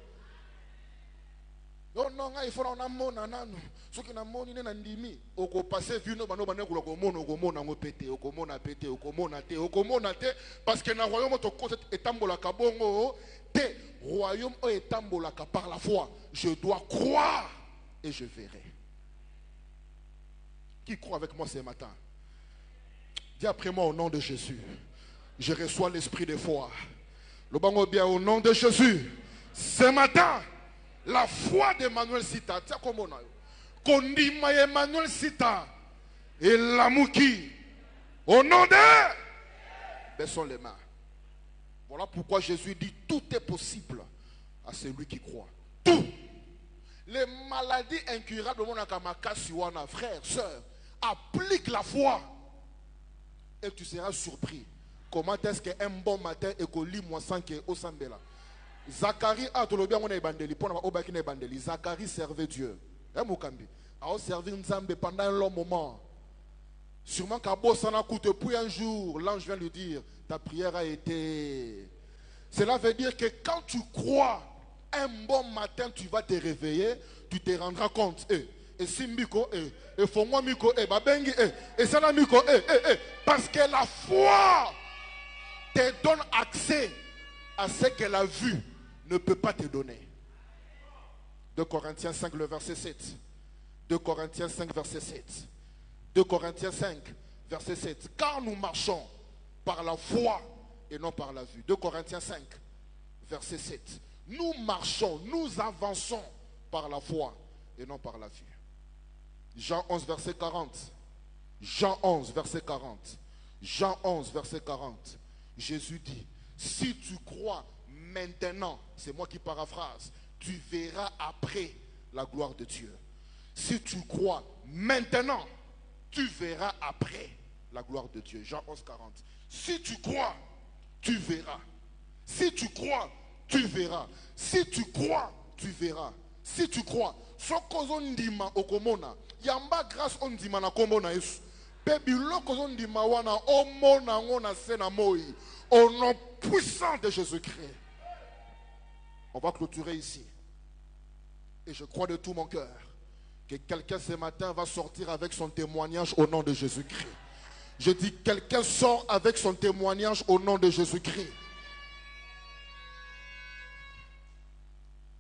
Non, non, il faut en mona nanu. Ce qui n'a moni n'a ndimi. Oko passé vu no bano bano ko mona ngo pété, oko mona pété, oko mona té, parce que na royaume to ko etambola ka bongo té, royaume o etambola ka par la foi. Je dois croire et je verrai. Qui croit avec moi ce matin? Dis après moi au nom de Jésus. Je reçois l'esprit de foi. Le bango bien au nom de Jésus. Ce matin, la foi d'Emmanuel Sita, tiens comme on a eu. Kondima Emmanuel Sita et Lamouki, au nom de, baissons les mains. Voilà pourquoi Jésus dit tout est possible à celui qui croit. Tout. Les maladies incurables de mon akamaka siwana, frère, soeur, applique la foi et tu seras surpris. Comment est-ce qu'un bon matin et qu'on lit moi sans que au sambela. Zacharie a tout le bien on est bandeli pour na obaki na bandeli. Zacharie servait Dieu. Et Mukambi a servi Nzambe pendant un long moment. Sûrement qu'à Bossana coûte puis un jour l'ange vient lui dire ta prière a été. Cela veut dire que quand tu crois un bon matin tu vas te réveiller, tu te rendras compte et simbiko et fongo miko babengi et sana miko parce que la foi te donne accès à ce que la vue ne peut pas te donner. 2 Corinthiens 5, le verset 7. 2 Corinthiens 5, verset 7. 2 Corinthiens 5, verset 7. Car nous marchons par la foi et non par la vue. 2 Corinthiens 5, verset 7. Nous marchons, nous avançons par la foi et non par la vue. Jean 11, verset 40. Jean 11, verset 40. Jean 11, verset 40. Jésus dit, si tu crois maintenant, c'est moi qui paraphrase, tu verras après la gloire de Dieu. Si tu crois maintenant, tu verras après la gloire de Dieu. Jean 11, 40. Si tu crois, tu verras. Si tu crois, tu verras. Si tu crois, tu verras. Si tu crois, sokozo ndima okomona. Yamba grâce on ndima na kombo na Yesu. Baby lokozo ndima wana omona ngona sena moi. Au nom puissant de Jésus-Christ. On va clôturer ici. Et je crois de tout mon cœur que quelqu'un ce matin va sortir avec son témoignage au nom de Jésus-Christ. Je dis quelqu'un sort avec son témoignage au nom de Jésus-Christ.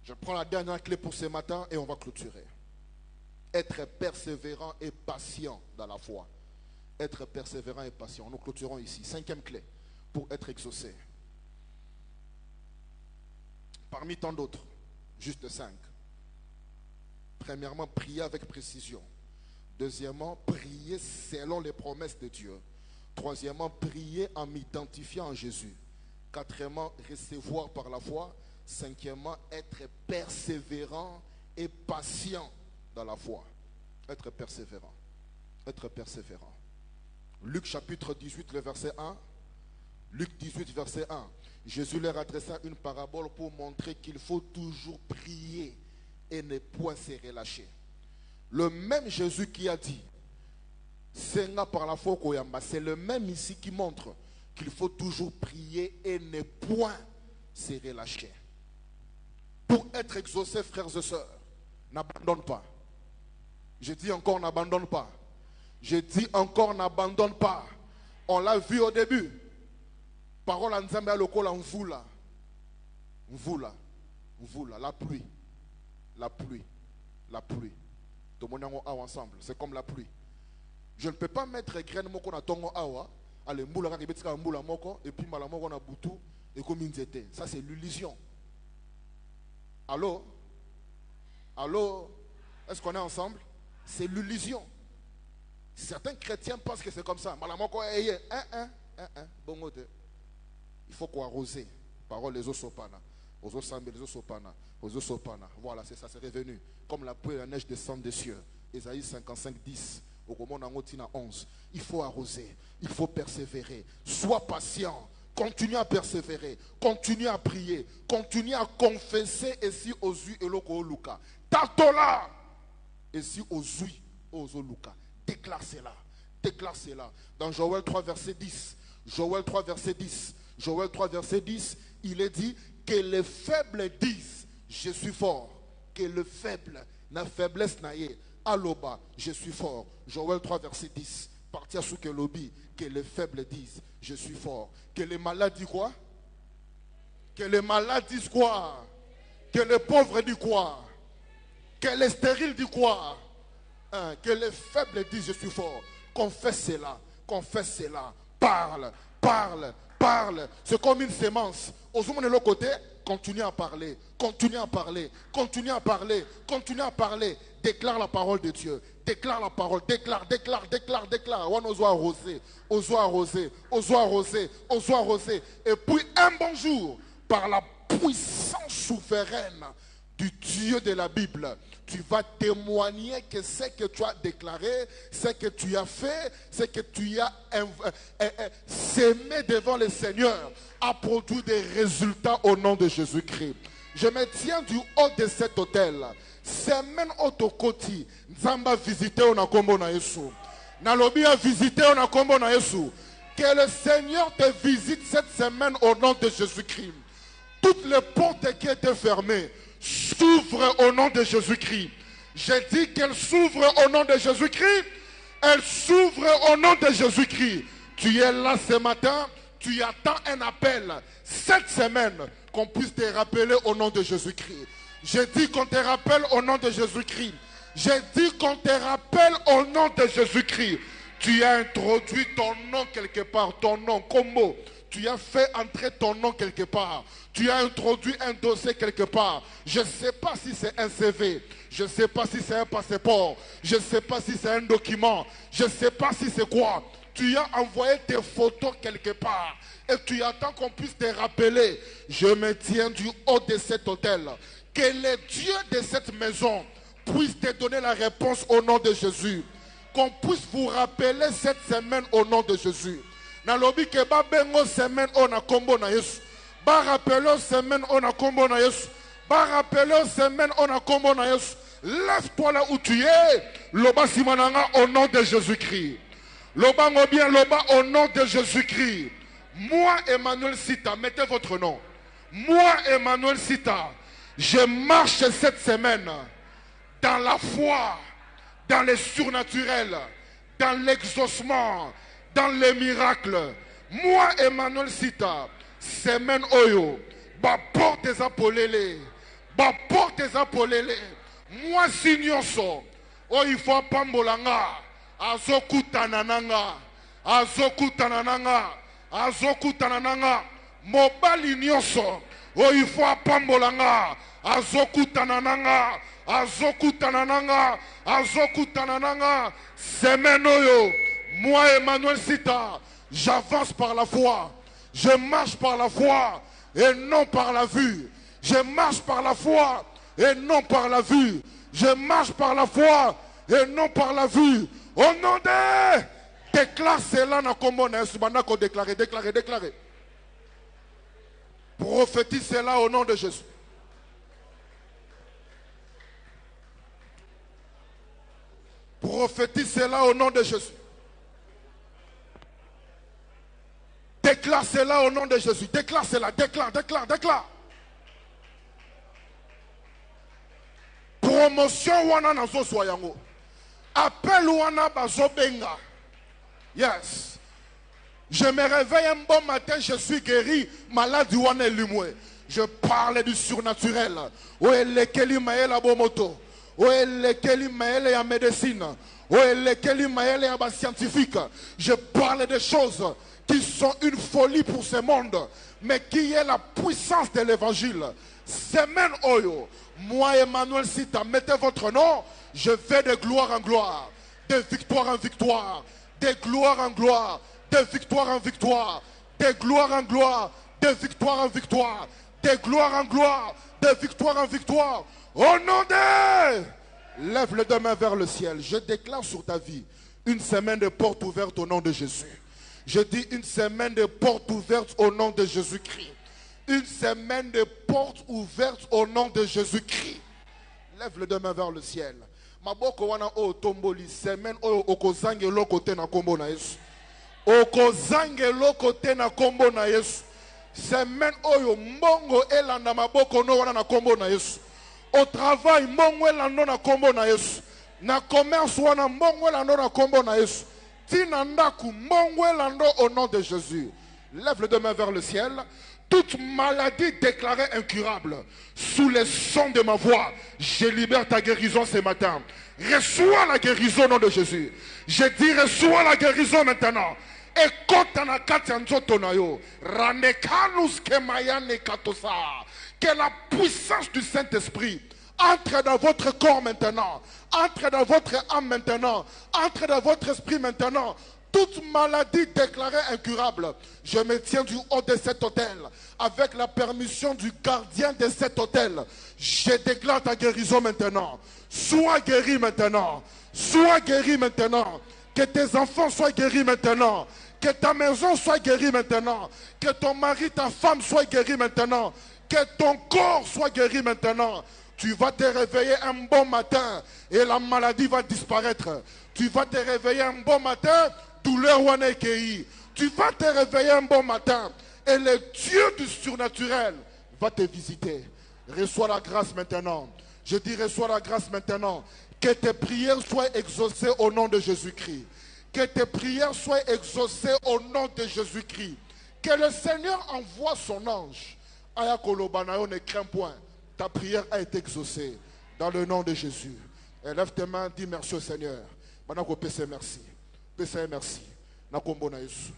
Je prends la dernière clé pour ce matin et on va clôturer. Être persévérant et patient dans la foi. Être persévérant et patient. Nous clôturons ici. 5e clé pour être exaucé. Parmi tant d'autres, juste 5. Premièrement, prier avec précision. Deuxièmement, prier selon les promesses de Dieu. Troisièmement, prier en m'identifiant en Jésus. Quatrièmement, recevoir par la foi. Cinquièmement, être persévérant et patient dans la foi. Être persévérant. Être persévérant. Luc chapitre 18, le verset 1. Luc 18, verset 1. Jésus leur adressa une parabole pour montrer qu'il faut toujours prier et ne point se relâcher. Le même Jésus qui a dit Senga par la foi koyamba, c'est le même ici qui montre qu'il faut toujours prier et ne point se relâcher. Pour être exaucé, frères et sœurs, n'abandonne pas. Je dis encore, n'abandonne pas. Je dis encore, n'abandonne pas. On l'a vu au début. Parole en Nzambe à l'okol en voula. Voula. Voula. La pluie. La pluie. La pluie. Tout le monde est ensemble. C'est comme la pluie. Je ne peux pas mettre graine moko na tongo awa. Allez, mboula ka kibetika mboula moko. Et puis mala moko na butu. Et comme inzete. Ça c'est l'illusion. Allô? Allô? Est-ce qu'on est ensemble? C'est l'illusion. Certains chrétiens pensent que c'est comme ça. Mala moko bongote. Il faut quoi arroser. Parole les osopana. Aux osambe les osopana. Aux osopana. Voilà, c'est ça, c'est revenu. Comme la pluie et la neige descendent des cieux. Ésaïe 55, 10. Au Roman 11. Il faut arroser. Il faut persévérer. Sois patient. Continue à persévérer. Continue à prier. Continue à confesser. Et si Ozui et Loko Luka. Tatola. Et si Ozui Ozo Luka. Déclare cela. Déclare cela. Dans Joël 3, verset 10. Joël 3, verset 10. Joël 3, verset 10. Il est dit que les faibles disent je suis fort. Que le faible n'a faiblesse naïe. Aloba, je suis fort. Joël 3, verset 10. Partir sous que lobby. Que les faibles disent je suis fort. Que les malades disent quoi? Que les malades disent quoi? Que les pauvres disent quoi? Que les stériles disent quoi? Que les faibles disent je suis fort. Confesse cela. Confesse cela. Parle. Parle. Parle. C'est comme une sémence. Aux hommes de l'autre côté, continue à parler. Continue à parler. Continue à parler. Continue à parler. Déclare la parole de Dieu. Déclare la parole. Déclare, déclare, déclare, déclare. On ose arroser. Ose arroser. Ose arroser. Ose arroser. Et puis un bon jour, par la puissance souveraine du Dieu de la Bible, tu vas témoigner que ce que tu as déclaré, ce que tu as fait, ce que tu as sémé devant le Seigneur a produit des résultats au nom de Jésus-Christ. Je me tiens du haut de cet hôtel. Semaine autokoti, Nzamba visité on a kombo na Yesu. Nalobi a visité on a kombo na Yesu. Que le Seigneur te visite cette semaine au nom de Jésus-Christ. Toutes les portes qui étaient fermées s'ouvrent au nom de Jésus-Christ. J'ai dit qu'elles s'ouvrent au nom de Jésus-Christ. Elles s'ouvrent au nom de Jésus-Christ. Tu es là ce matin. Tu attends un appel cette semaine qu'on puisse te rappeler au nom de Jésus-Christ. J'ai dit qu'on te rappelle au nom de Jésus-Christ. J'ai dit qu'on te rappelle au nom de Jésus-Christ. Tu as introduit ton nom quelque part, ton nom, combo. Tu as fait entrer ton nom quelque part. Tu as introduit un dossier quelque part. Je ne sais pas si c'est un CV. Je ne sais pas si c'est un passeport. Je ne sais pas si c'est un document. Je ne sais pas si c'est quoi. Tu as envoyé tes photos quelque part. Et tu attends qu'on puisse te rappeler. Je me tiens du haut de cet hôtel. Que le Dieu de cette maison puisse te donner la réponse au nom de Jésus. Qu'on puisse vous rappeler cette semaine au nom de Jésus. Nalobi ke ba bengo semaine on a combo na Yesu. Ba rappelons semaine on a combo na Yesu. Ba rappelons semaine on a combo na Yesu. Lève-toi là où tu es. Loba simananga au nom de Jésus-Christ. Loba ngobien loba au nom de Jésus-Christ. Moi Emmanuel Sita, mettez votre nom. Moi Emmanuel Sita, je marche cette semaine dans la foi, dans le surnaturel, dans l'exaucement, dans les miracles. Moi Emmanuel Sita, semaine oyo, ba porte des apolélé, Ba porte ezapolele. Moi signyoso. Oh il faut pambolanga. Azokutanananga. Azokutanananga. Azokutanananga. Mobali nyonso. Oh il faut pambolanga. Azokutanananga. Azokutanananga. Azokutanananga. Semaine oyo. Moi Emmanuel Sita. J'avance par la foi. Je marche par la foi et non par la vue. Je marche par la foi et non par la vue. Je marche par la foi et non par la vue. Au nom de... Déclare cela dans combo na Yesu. Banako déclarer, déclarer, déclarer. Prophétise cela au nom de Jésus. Prophétise cela au nom de Jésus. Déclare cela au nom de Jésus. Déclare cela. Déclare, déclare, déclare. Promotion wana nazo soyango. Appel wana bazo benga. Yes. Je me réveille un bon matin, je suis guéri. Malade wana lumwe. Je parle du surnaturel. O elekeli maela bomoto. O elekeli maela ya médecine. O elekeli maela ya ba scientifique. Je parle des choses qui sont une folie pour ce monde, mais qui est la puissance de l'évangile. Semaine Oyo, moi Emmanuel Sita, mettez votre nom, je vais de gloire en gloire, de victoire en victoire, de gloire en gloire, de victoire en victoire, de gloire en gloire, de victoire en victoire, de gloire en gloire, de victoire en victoire. Au nom de... Lève les deux mains vers le ciel. Je déclare sur ta vie une semaine de portes ouvertes au nom de Jésus. Je dis une semaine de portes ouvertes au nom de Jésus-Christ. Une semaine de portes ouvertes au nom de Jésus-Christ. Lève les deux mains vers le ciel. Maboko wana o tomboli semaine o okozange lokote na kombo na Yesu. Okozange lokote na kombo na Yesu. Semaine oyo mbongo elanda maboko no wana na kombo na Yesu. Au travail mbongo elanda na kombo na Yesu. Na commerce wana mbongo elanda na kombo na Yesu. Au nom de Jésus. Lève les deux mains vers le ciel. Toute maladie déclarée incurable, sous les sons de ma voix, je libère ta guérison ce matin. Reçois la guérison au nom de Jésus. Je dis reçois la guérison maintenant. Et que la puissance du Saint-Esprit entre dans votre corps maintenant. Entre dans votre âme maintenant. Entre dans votre esprit maintenant. Toute maladie déclarée incurable, je me tiens du haut de cet hôtel. Avec la permission du gardien de cet hôtel, je déclare ta guérison maintenant. Sois guéri maintenant. Sois guéri maintenant. Que tes enfants soient guéris maintenant. Que ta maison soit guérie maintenant. Que ton mari, ta femme soient guéris maintenant. Que ton corps soit guéri maintenant. Tu vas te réveiller un bon matin et la maladie va disparaître. Tu vas te réveiller un bon matin, douleur wanekei. Tu vas te réveiller un bon matin et le Dieu du surnaturel va te visiter. Reçois la grâce maintenant. Je dis reçois la grâce maintenant. Que tes prières soient exaucées au nom de Jésus-Christ. Que tes prières soient exaucées au nom de Jésus-Christ. Que le Seigneur envoie son ange. Ayakolobanayo ne crains point. Ta prière a été exaucée dans le nom de Jésus. Lève tes mains, dis merci au Seigneur. Maintenant, merci. Merci. Nakombo na Yesu.